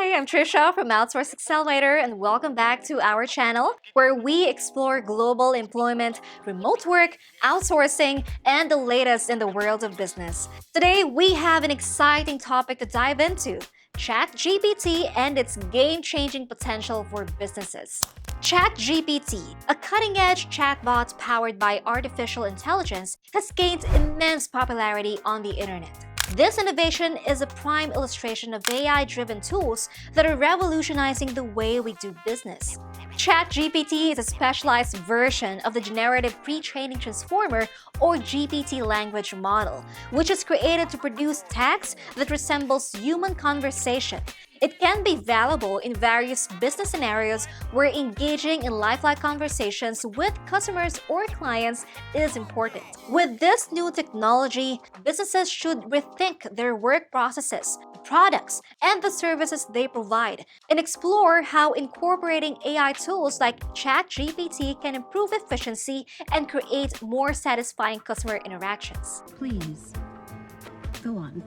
Hi, I'm Trisha from Outsource Accelerator, and welcome back to our channel where we explore global employment, remote work, outsourcing, and the latest in the world of business. Today, we have an exciting topic to dive into: Chat GPT and its game-changing potential for businesses. Chat GPT, a cutting-edge chatbot powered by artificial intelligence, has gained immense popularity on the internet. This innovation is a prime illustration of AI-driven tools that are revolutionizing the way we do business. ChatGPT is a specialized version of the Generative Pre-training Transformer or GPT language model, which is created to produce text that resembles human conversation. It can be valuable in various business scenarios where engaging in lifelike conversations with customers or clients is important. With this new technology, businesses should rethink their work processes, products, and the services they provide, and explore how incorporating AI tools like ChatGPT can improve efficiency and create more satisfying customer interactions. Please, go on.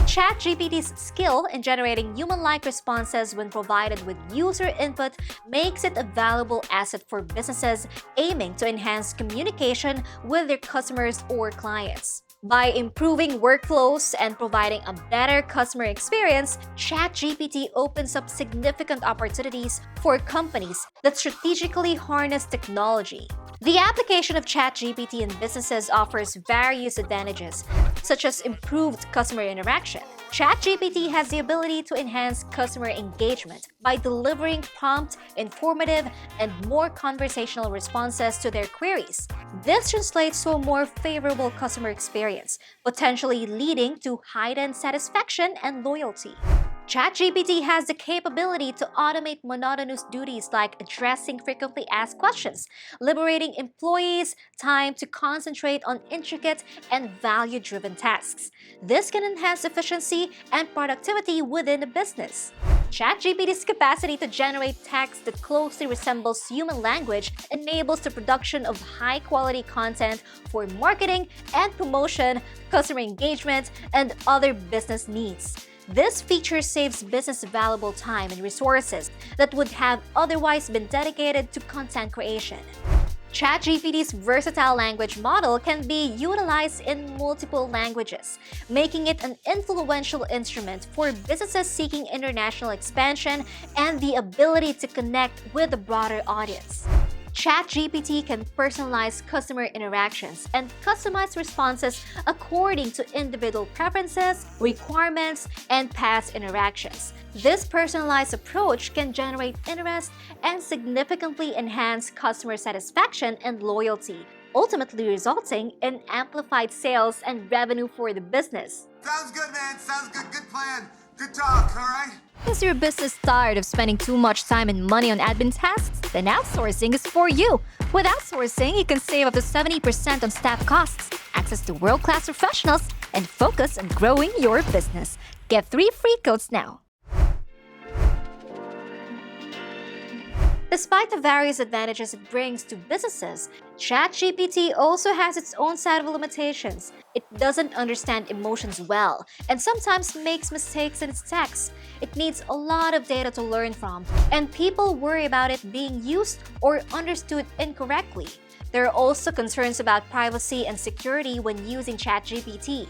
ChatGPT's skill in generating human-like responses when provided with user input makes it a valuable asset for businesses aiming to enhance communication with their customers or clients. By improving workflows and providing a better customer experience, ChatGPT opens up significant opportunities for companies that strategically harness technology. The application of ChatGPT in businesses offers various advantages, such as improved customer interaction. ChatGPT has the ability to enhance customer engagement by delivering prompt, informative, and more conversational responses to their queries. This translates to a more favorable customer experience, potentially leading to heightened satisfaction and loyalty. ChatGPT has the capability to automate monotonous duties like addressing frequently asked questions, liberating employees' time to concentrate on intricate and value-driven tasks. This can enhance efficiency and productivity within a business. ChatGPT's capacity to generate text that closely resembles human language enables the production of high-quality content for marketing and promotion, customer engagement, and other business needs. This feature saves business valuable time and resources that would have otherwise been dedicated to content creation. ChatGPT's versatile language model can be utilized in multiple languages, making it an influential instrument for businesses seeking international expansion and the ability to connect with a broader audience. ChatGPT can personalize customer interactions and customize responses according to individual preferences, requirements, and past interactions. This personalized approach can generate interest and significantly enhance customer satisfaction and loyalty, ultimately resulting in amplified sales and revenue for the business. Sounds good, man. Sounds good. Good plan. Good talk, all right? Is your business tired of spending too much time and money on admin tasks? Then outsourcing is for you. With outsourcing, you can save up to 70% on staff costs, access to world-class professionals, and focus on growing your business. Get 3 free codes now. Despite the various advantages it brings to businesses, ChatGPT also has its own set of limitations. It doesn't understand emotions well and sometimes makes mistakes in its text. It needs a lot of data to learn from, and people worry about it being used or understood incorrectly. There are also concerns about privacy and security when using ChatGPT.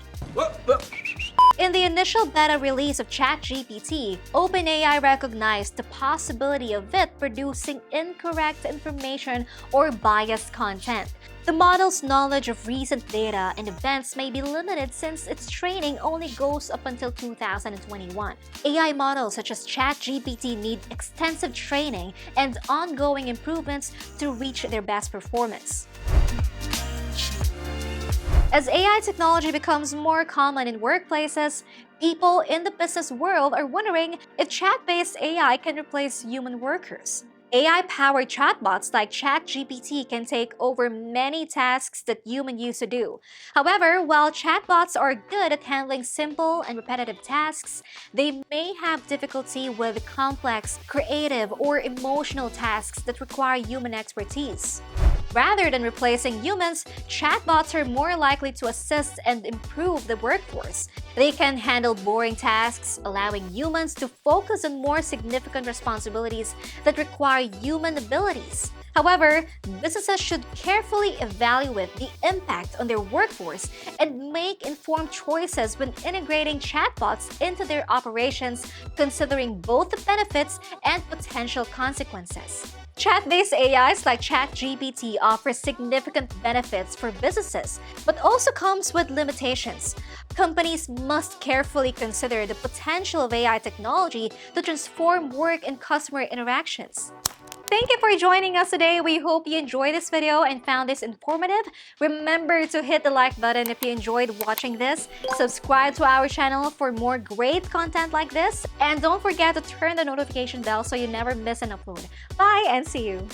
In the initial beta release of ChatGPT, OpenAI recognized the possibility of it producing incorrect information or biased content. The model's knowledge of recent data and events may be limited since its training only goes up until 2021. AI models such as ChatGPT need extensive training and ongoing improvements to reach their best performance. As AI technology becomes more common in workplaces, people in the business world are wondering if chat-based AI can replace human workers. AI-powered chatbots like ChatGPT can take over many tasks that humans used to do. However, while chatbots are good at handling simple and repetitive tasks, they may have difficulty with complex, creative, or emotional tasks that require human expertise. Rather than replacing humans, chatbots are more likely to assist and improve the workforce. They can handle boring tasks, allowing humans to focus on more significant responsibilities that require human abilities. However, businesses should carefully evaluate the impact on their workforce and make informed choices when integrating chatbots into their operations, considering both the benefits and potential consequences. Chat-based AIs like Chat GPT offer significant benefits for businesses, but also comes with limitations. Companies must carefully consider the potential of AI technology to transform work and customer interactions. Thank you for joining us today. We hope you enjoyed this video and found this informative. Remember to hit the like button if you enjoyed watching this. Subscribe to our channel for more great content like this. And don't forget to turn the notification bell so you never miss an upload. Bye and see you!